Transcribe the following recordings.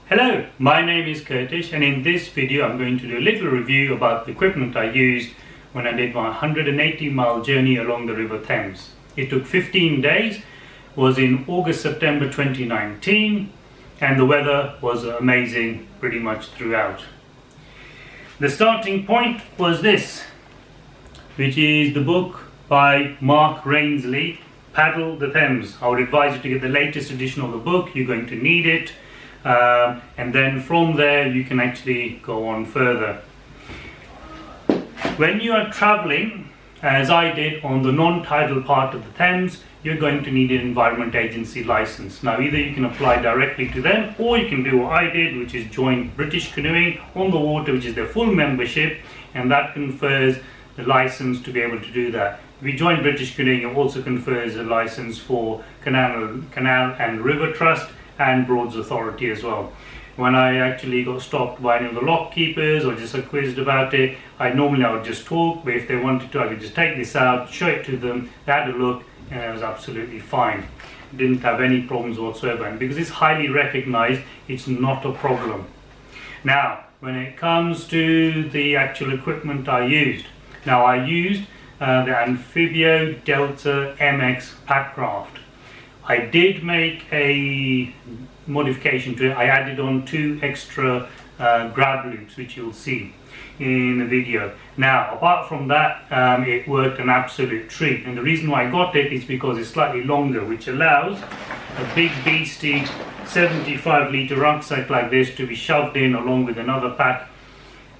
Hello, my name is Curtesh, and in this video I'm going to do a little review about the equipment I used when I did my 180-mile journey along the River Thames. It took 15 days, was in August-September 2019, and the weather was amazing pretty much throughout. The starting point was this, which is the book by Mark Rainsley, Paddle the Thames. I would advise you to get the latest edition of the book. You're going to need it. And then from there you can actually go on further. When you are traveling, as I did on the non-tidal part of the Thames, you're going to need an Environment Agency license. Now either you can apply directly to them, or you can do what I did, which is join British Canoeing on the Water, which is their full membership, and that confers the license to be able to do that. If you join British Canoeing, it also confers a license for Canal and River Trust and Broads Authority as well. When I actually got stopped by any of the lock keepers or just quizzed about it, I would just talk, but if they wanted to, I could just take this out, show it to them, they had a look, and it was absolutely fine. Didn't have any problems whatsoever, and because it's highly recognized, it's not a problem. Now, when it comes to the actual equipment I used, I used the Amphibio Delta MX Packraft. I did make a modification to it. I added on 2 extra grab loops, which you'll see in the video. Now, apart from that, it worked an absolute treat, and the reason why I got it is because it's slightly longer, which allows a big beastie 75-litre rucksack like this to be shoved in along with another pack,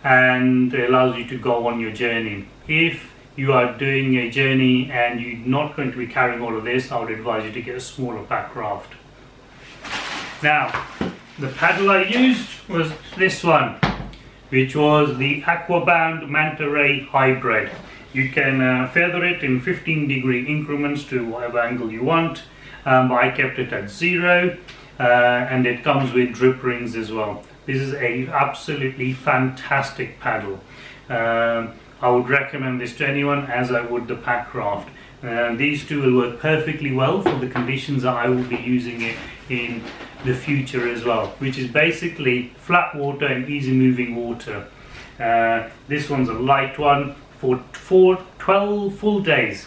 and it allows you to go on your journey. If you are doing a journey and you're not going to be carrying all of this, I would advise you to get a smaller Packraft. Now, the paddle I used was this one, which was the Aquabound Manta Ray Hybrid. You can feather it in 15-degree increments to whatever angle you want, but I kept it at 0, and it comes with drip rings as well. This is an absolutely fantastic paddle. I would recommend this to anyone, as I would the Packraft. These two will work perfectly well for the conditions that I will be using it in the future as well, which is basically flat water and easy moving water. This one's a light one for 12 full days.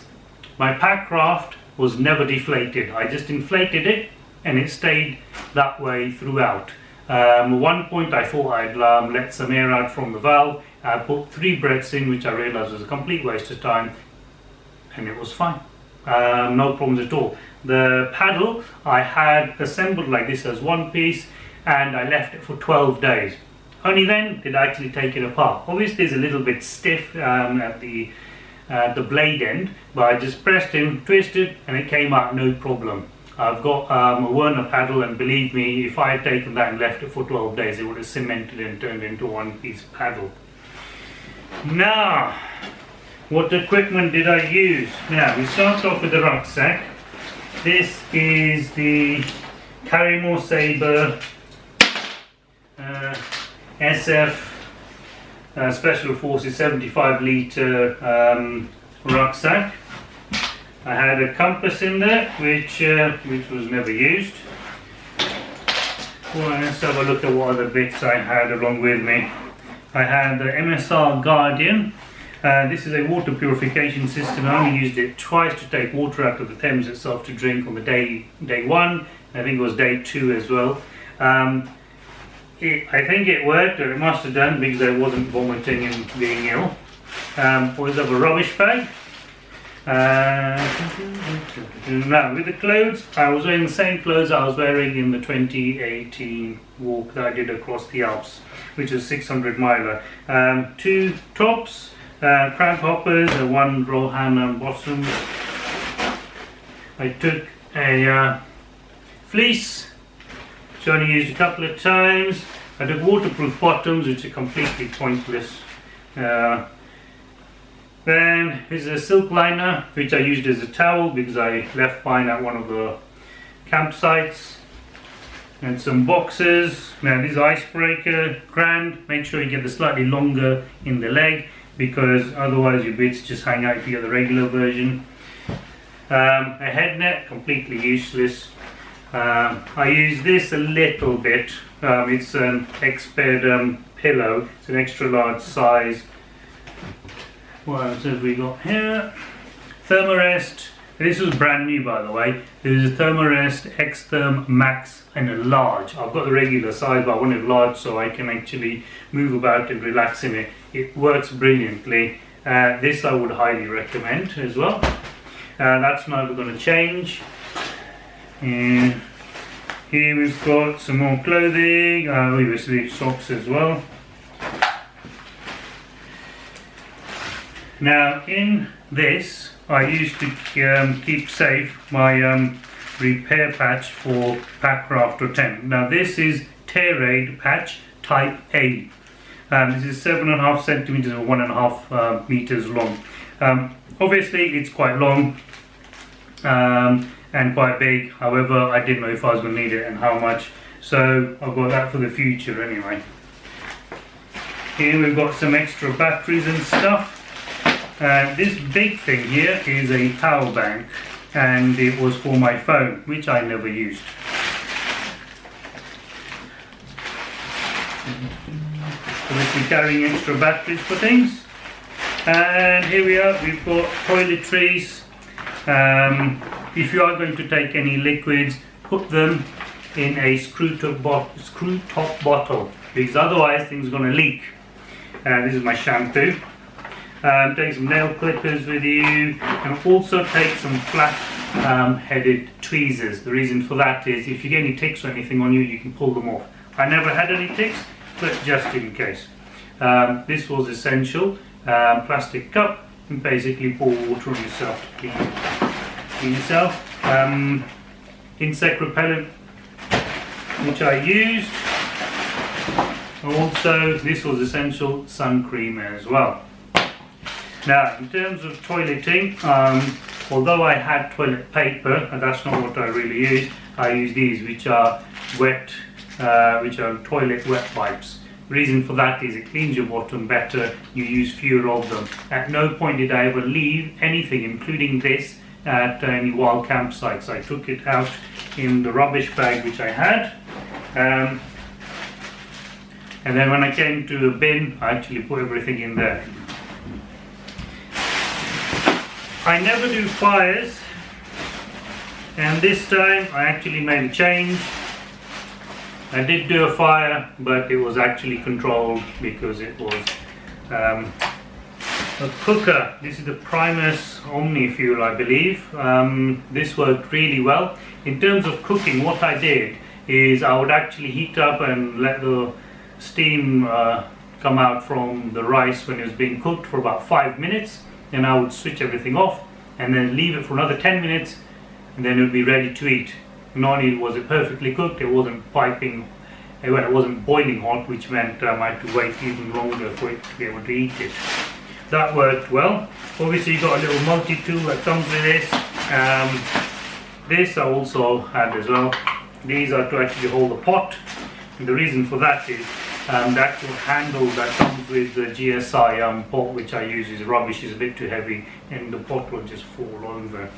My Packraft was never deflated. I just inflated it and it stayed that way throughout. At one point I thought I'd let some air out from the valve. I put 3 breaths in, which I realized was a complete waste of time, and it was fine. No problems at all. The paddle I had assembled like this as one piece, and I left it for 12 days. Only then did I actually take it apart. Obviously it's a little bit stiff at the blade end, but I just pressed in, twisted, and it came out no problem. I've got a Werner paddle, and believe me, if I had taken that and left it for 12 days, it would have cemented and turned into one piece paddle. Now, what equipment did I use? Now, we start off with the rucksack. This is the Carrymore Sabre SF Special Forces 75-litre rucksack. I had a compass in there, which was never used. Well, let's have a look at what other bits I had along with me. I had the MSR Guardian. This is a water purification system. I only used it twice to take water out of the Thames itself to drink on the day 1. I think it was day 2 as well. I think it worked, or it must have done, because I wasn't vomiting and being ill. Always have a rubbish bag. Now, with the clothes, I was wearing the same clothes I was wearing in the 2018 walk that I did across the Alps, which is 600 miler. 2 tops, crab hoppers, 1 Rohan bottom. I took a fleece, which I only used a couple of times. I took waterproof bottoms, which are completely pointless. Then here's a silk liner, which I used as a towel because I left mine at one of the campsites. And some boxes. Now this icebreaker, grand. Make sure you get the slightly longer in the leg, because otherwise your bits just hang out if you get the regular version. A head net, completely useless. I use this a little bit. It's an expert pillow. It's an extra large size. What else have we got here? Thermarest. This was brand new, by the way. This is a Thermarest X-Therm Max in a large. I've got the regular size, but I want it large so I can actually move about and relax in it. It works brilliantly. This I would highly recommend as well. That's never going to change. And here we've got some more clothing, obviously socks as well. Now in this, I used to keep safe my repair patch for Packraft or Thames. Now this is tear aid patch type A. This is 7.5 centimeters or 1.5 meters long. Obviously it's quite long and quite big. However, I didn't know if I was going to need it and how much, so I've got that for the future anyway. Here we've got some extra batteries and stuff. This big thing here is a power bank, and it was for my phone, which I never used. Obviously carrying extra batteries for things. And here we are, we've got toiletries. If you are going to take any liquids, put them in a screw top bottle, because otherwise things are going to leak. This is my shampoo. Take some nail clippers with you, and also take some flat headed tweezers. The reason for that is if you get any ticks or anything on you, you can pull them off. I never had any ticks, but just in case. This was essential. Plastic cup, and basically pour water on yourself to clean yourself. Insect repellent, which I used. Also, this was essential, sun cream as well. Now, in terms of toileting, although I had toilet paper, and that's not what I really use, I use these, which are toilet wet wipes. The reason for that is it cleans your bottom better, you use fewer of them. At no point did I ever leave anything, including this, at any wild campsites. I took it out in the rubbish bag which I had. And then when I came to a bin, I actually put everything in there. I never do fires, and this time I actually made a change. I did do a fire, but it was actually controlled because it was a cooker. This is the Primus Omni-Fuel, I believe. This worked really well. In terms of cooking, what I did is I would actually heat up and let the steam come out from the rice when it was being cooked for about 5 minutes. Then I would switch everything off and then leave it for another 10 minutes, and then it would be ready to eat. Not only was it perfectly cooked, it wasn't piping, it wasn't boiling hot, which meant I had to wait even longer for it to be able to eat it. That worked well. Obviously you got a little multi-tool that comes with this. This I also had as well. These are to actually hold the pot, and the reason for that is the actual handle that comes with the GSI pot which I use is rubbish, is a bit too heavy, and the pot will just fall over.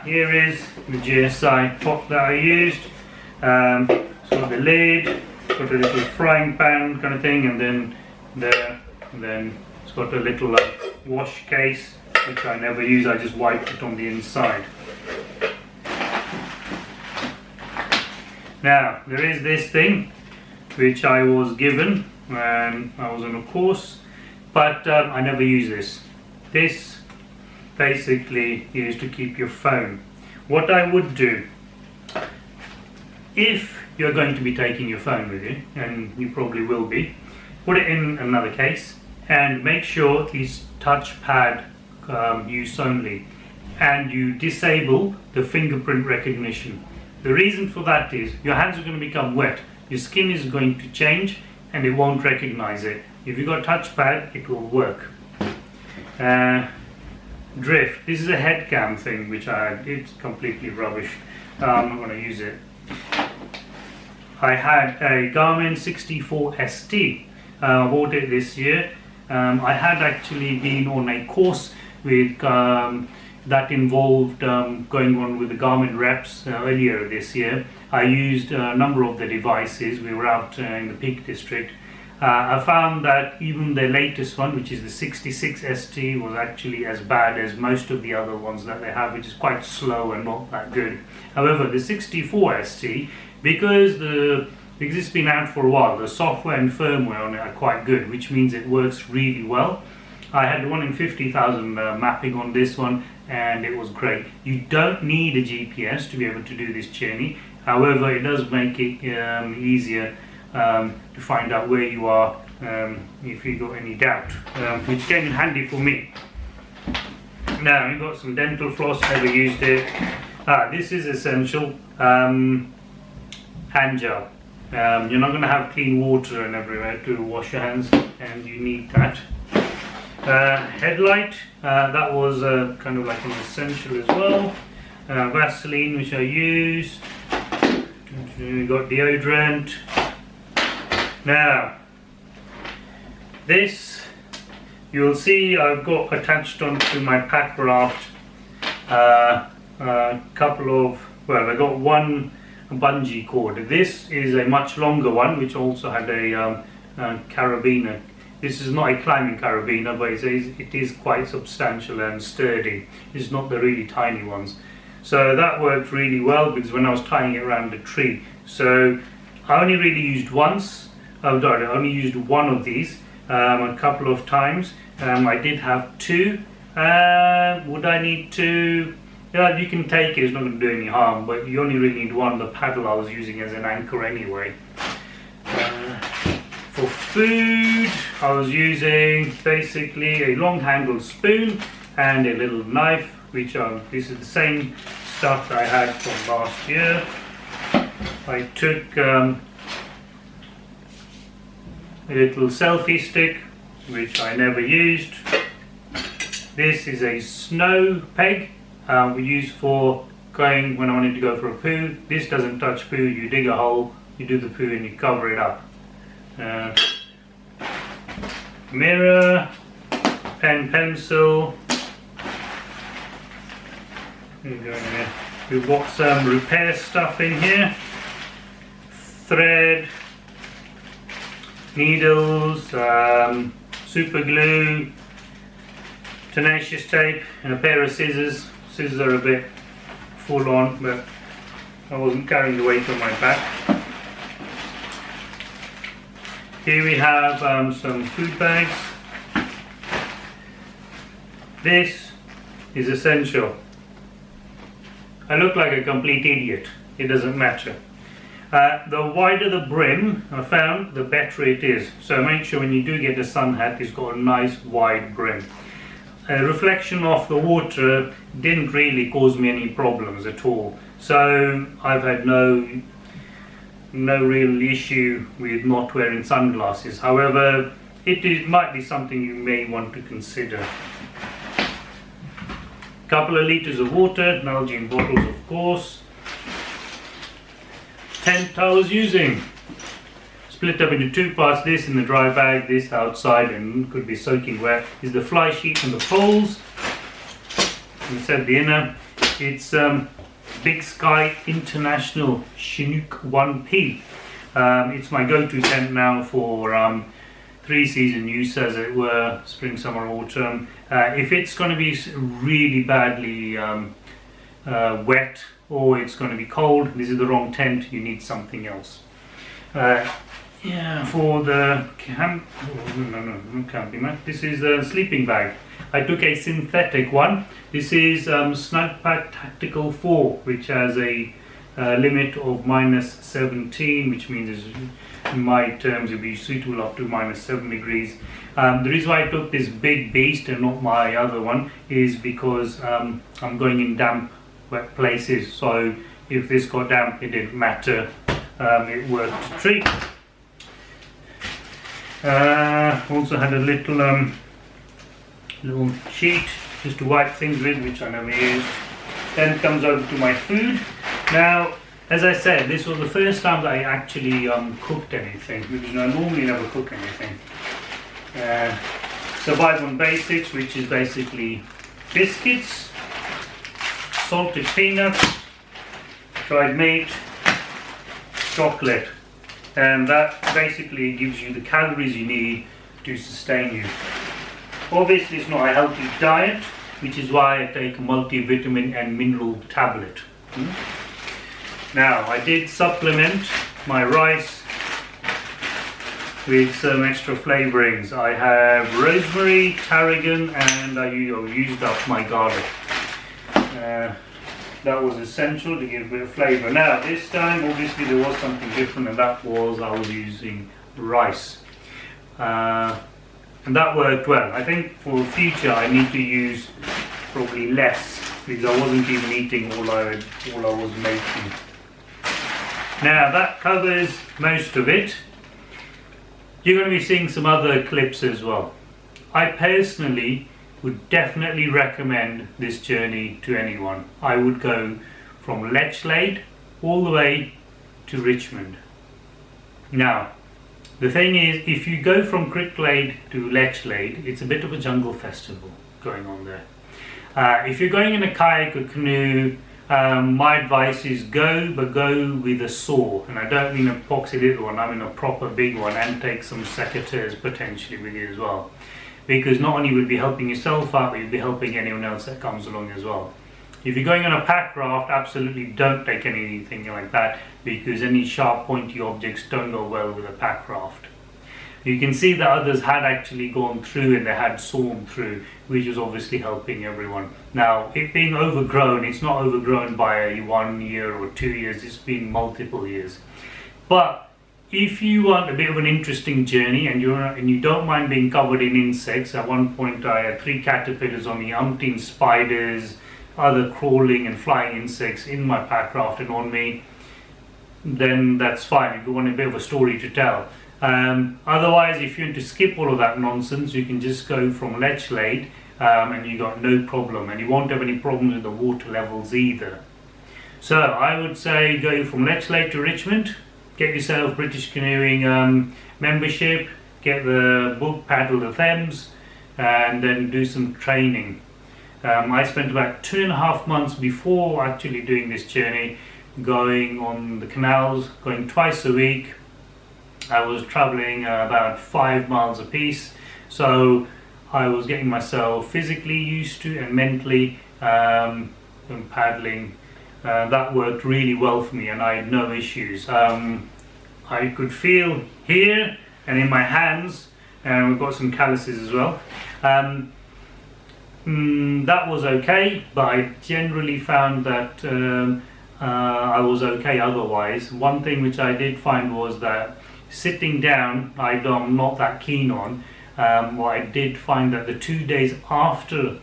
Here is the GSI pot that I used. It's got the lid, it's got a little frying pan kind of thing, and then there, and then it's got a little wash case which I never use, I just wipe it on the inside. Now, there is this thing which I was given when I was on a course, but I never use this. This basically is to keep your phone. What I would do, if you're going to be taking your phone with you, and you probably will be, put it in another case and make sure it's touchpad use only, and you disable the fingerprint recognition. The reason for that is your hands are going to become wet, your skin is going to change, and it won't recognize it. If you've got touchpad, it will work. Drift. This is a head cam thing which I had. It's completely rubbish. I'm not going to use it. I had a Garmin 64 ST. I bought it this year. I had actually been on a course with that involved going on with the Garmin reps earlier this year. I used a number of the devices. We were out in the Peak District. I found that even the latest one, which is the 66 ST, was actually as bad as most of the other ones that they have, which is quite slow and not that good. However, the 64 ST, because it's been out for a while, the software and firmware on it are quite good, which means it works really well. I had 1 in 50,000 mapping on this one, and it was great. You don't need a GPS to be able to do this journey. However, it does make it easier to find out where you are if you got any doubt, which came in handy for me. Now, we've got some dental floss, never used it. This is essential, hand gel. You're not going to have clean water and everywhere to wash your hands, and you need that. Headlight, that was kind of like an essential as well. Vaseline, which I use. We've got deodorant. Now, this, you'll see I've got attached onto my Packraft a couple of, well, I got one bungee cord. This is a much longer one, which also had a carabiner. This is not a climbing carabiner, but it is quite substantial and sturdy. It's not the really tiny ones. So that worked really well, because when I was tying it around the tree. So I only really used once. I only used one of these a couple of times. I did have two. Would I need two? Yeah, you can take it, it's not going to do any harm, but you only really need one. The paddle I was using as an anchor anyway. For food, I was using basically a long handled spoon and a little knife, which this is the same stuff that I had from last year. I took a little selfie stick, which I never used. This is a snow peg we use for going when I wanted to go for a poo. This doesn't touch poo, you dig a hole, you do the poo and you cover it up. Mirror, pen, pencil. We've got some repair stuff in here. Thread, needles, super glue, tenacious tape, and a pair of scissors. Scissors are a bit full on, but I wasn't carrying the weight on my back. Here we have some food bags. This is essential. I look like a complete idiot. It doesn't matter. The wider the brim, I found, the better it is. So make sure when you do get a sun hat, it's got a nice wide brim. Reflection of the water didn't really cause me any problems at all. So I've had no real issue with not wearing sunglasses. However, might be something you may want to consider. Couple of litres of water, Nalgene bottles of course. Tent I was using, split up into two parts, this in the dry bag, this outside and could be soaking wet, is the fly sheet and the poles. We said the inner, it's Big Sky International Chinook 1P. It's my go-to tent now for 3-season use, as it were, spring, summer, autumn. If it's going to be really badly wet or it's going to be cold, this is the wrong tent, you need something else. Yeah, for the camping mat, this is a sleeping bag. I took a synthetic one. This is Snugpack Tactical 4, which has a limit of -17, which means in my terms it will be suitable up to -7 degrees. The reason why I took this big beast and not my other one is because I'm going in damp, wet places. So if this got damp, it didn't matter. It worked a treat. Also had a little sheet just to wipe things with, which I never used. Then comes over to my food. Now, as I said, this was the first time that I actually cooked anything, because I normally never cook anything. Survival on basics, which is basically biscuits, salted peanuts, dried meat, chocolate, and that basically gives you the calories you need to sustain you. Obviously it's not a healthy diet, which is why I take a multivitamin and mineral tablet. Now, I did supplement my rice with some extra flavorings. I have rosemary, tarragon, and I used up my garlic. That was essential to give a bit of flavour. Now, this time obviously there was something different, and that was I was using rice. And that worked well. I think for the future I need to use probably less, because I wasn't even eating all I was making. Now that covers most of it. You're going to be seeing some other clips as well. I personally would definitely recommend this journey to anyone. I would go from Cricklade all the way to Richmond. Now, the thing is, if you go from Cricklade to Cricklade, it's a bit of a jungle festival going on there. If you're going in a kayak or canoe, my advice is go with a saw, and I don't mean a poxy little one, I mean a proper big one, and take some secateurs potentially with you as well, because not only will you be helping yourself out, but you'll be helping anyone else that comes along as well. If you're going on a packraft, absolutely don't take anything like that, because any sharp pointy objects don't go well with a packraft. You can see that others had actually gone through and they had sawn through, which is obviously helping everyone. Now, it being overgrown, it's not overgrown by 1 year or 2 years, it's been multiple years. But if you want a bit of an interesting journey and you don't mind being covered in insects, at one point I had 3 caterpillars on me, umpteen spiders, other crawling and flying insects in my packraft and on me, then that's fine if you want a bit of a story to tell. Otherwise, if you want to skip all of that nonsense, you can just go from Cricklade and you got no problem, and you won't have any problems with the water levels either. So I would say go from Cricklade to Richmond, get yourself British Canoeing membership, get the book Paddle the Thames, and then do some training. I spent about 2.5 months before actually doing this journey going on the canals, going twice a week. I was travelling about 5 miles a piece, so I was getting myself physically used to and mentally paddling. That worked really well for me and I had no issues. I could feel here and in my hands, and we've got some calluses as well. That was okay, but I generally found that I was okay otherwise. One thing which I did find was that sitting down, I'm not that keen on. What I did find that the 2 days after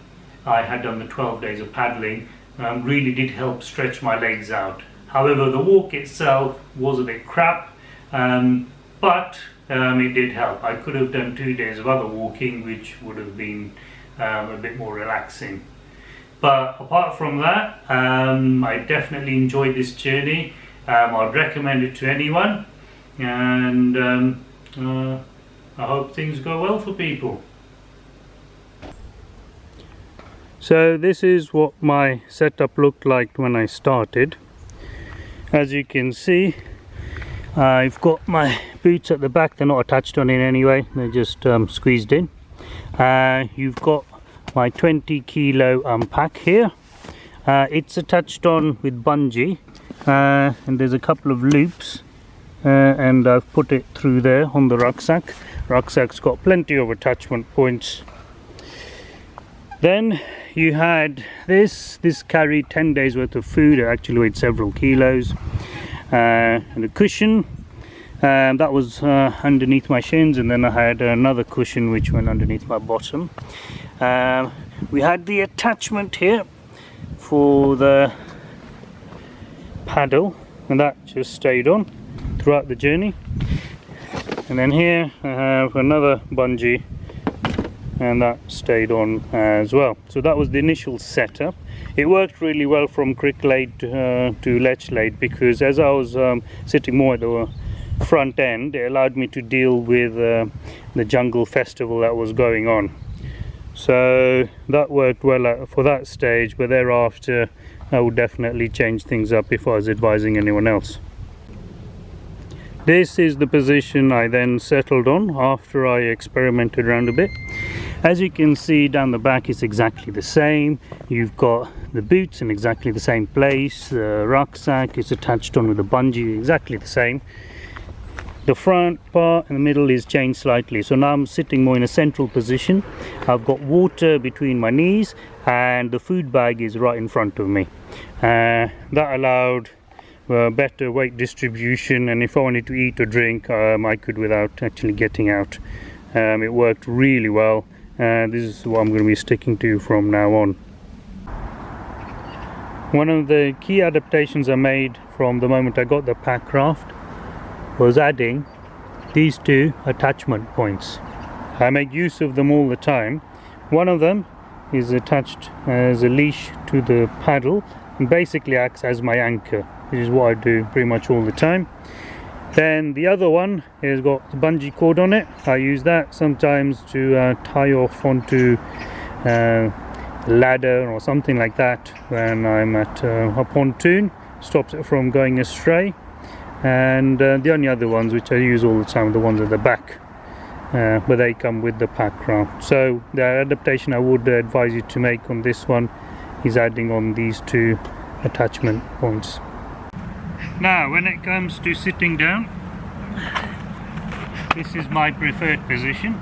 I had done the 12 days of paddling really did help stretch my legs out. However, the walk itself was a bit crap, but it did help. I could have done 2 days of other walking, which would have been a bit more relaxing. But apart from that, I definitely enjoyed this journey. I'd recommend it to anyone, and I hope things go well for people. So this is what my setup looked like when I started. As you can see, I've got my boots at the back. They're not attached on in any way, they're just squeezed in. You've got my 20 kilo pack here. It's attached on with bungee, and there's a couple of loops, and I've put it through there on the rucksack. Rucksack's got plenty of attachment points. Then you had this carried 10 days worth of food. It actually weighed several kilos, and a cushion that was underneath my shins, and then I had another cushion which went underneath my bottom. We had the attachment here for the paddle, and that just stayed on throughout the journey. And then here I have another bungee, and that stayed on as well. So that was the initial setup. It worked really well from Cricklade to Cricklade, because as I was sitting more at the front end, it allowed me to deal with the jungle festival that was going on. So that worked well for that stage, but thereafter I would definitely change things up if I was advising anyone else. This is the position I then settled on after I experimented around a bit. As you can see, down the back is exactly the same. You've got the boots in exactly the same place. The rucksack is attached on with a bungee, exactly the same. The front part in the middle is changed slightly, so now I'm sitting more in a central position. I've got water between my knees and the food bag is right in front of me. That allowed better weight distribution, and if I wanted to eat or drink, I could without actually getting out. It worked really well, and this is what I'm going to be sticking to from now on. One of the key adaptations I made from the moment I got the Packraft was adding these two attachment points. I make use of them all the time. One of them is attached as a leash to the paddle and basically acts as my anchor, which is what I do pretty much all the time. Then the other one has got the bungee cord on it. I use that sometimes to tie off onto a ladder or something like that when I'm at a pontoon, stops it from going astray. And the only other ones which I use all the time are the ones at the back, but they come with the Packraft. So the adaptation I would advise you to make on this one is adding on these two attachment points. Now when it comes to sitting down, this is my preferred position.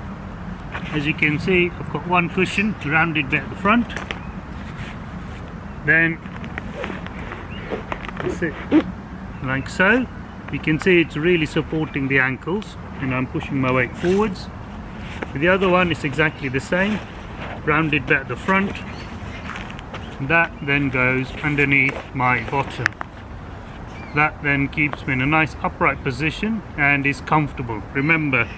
As you can see, I've got one cushion, rounded bit at the front, then I sit like so. You can see it's really supporting the ankles, and I'm pushing my weight forwards. The other one is exactly the same, rounded bit at the front. That then goes underneath my bottom. That then keeps me in a nice upright position and is comfortable. Remember,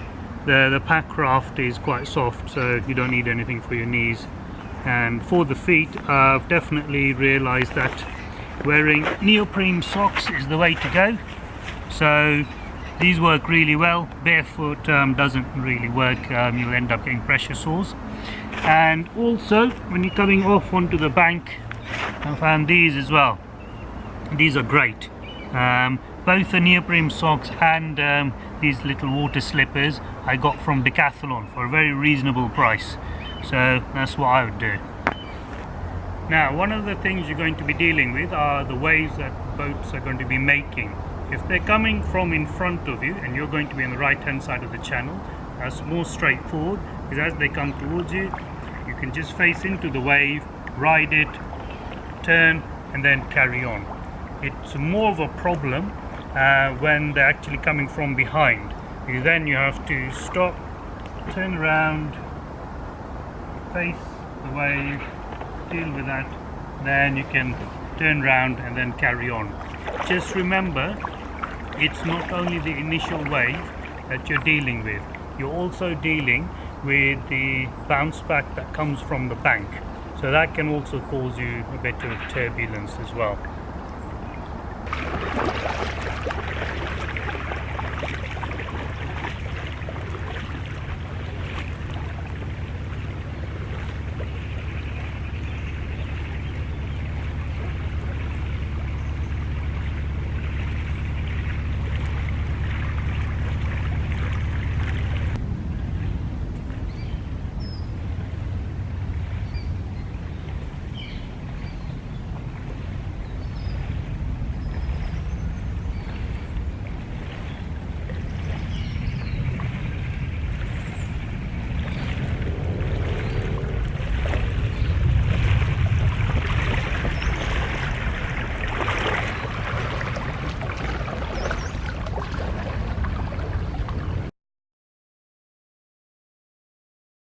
the Packraft is quite soft, so you don't need anything for your knees. And for the feet, I've definitely realized that wearing neoprene socks is the way to go. So these work really well. Barefoot doesn't really work. You'll end up getting pressure sores. And also when you're coming off onto the bank, I found these as well. These are great. Both the neoprene socks and these little water slippers I got from Decathlon for a very reasonable price. So that's what I would do. Now, one of the things you're going to be dealing with are the waves that boats are going to be making. If they're coming from in front of you and you're going to be on the right hand side of the channel, that's more straightforward, because as they come towards you, you can just face into the wave, ride it, turn and then carry on. It's more of a problem when they're actually coming from behind, because then you have to stop, turn around, face the wave, deal with that, then you can turn around and then carry on. Just remember, it's not only the initial wave that you're dealing with, you're also dealing with the bounce back that comes from the bank, so that can also cause you a bit of turbulence as well.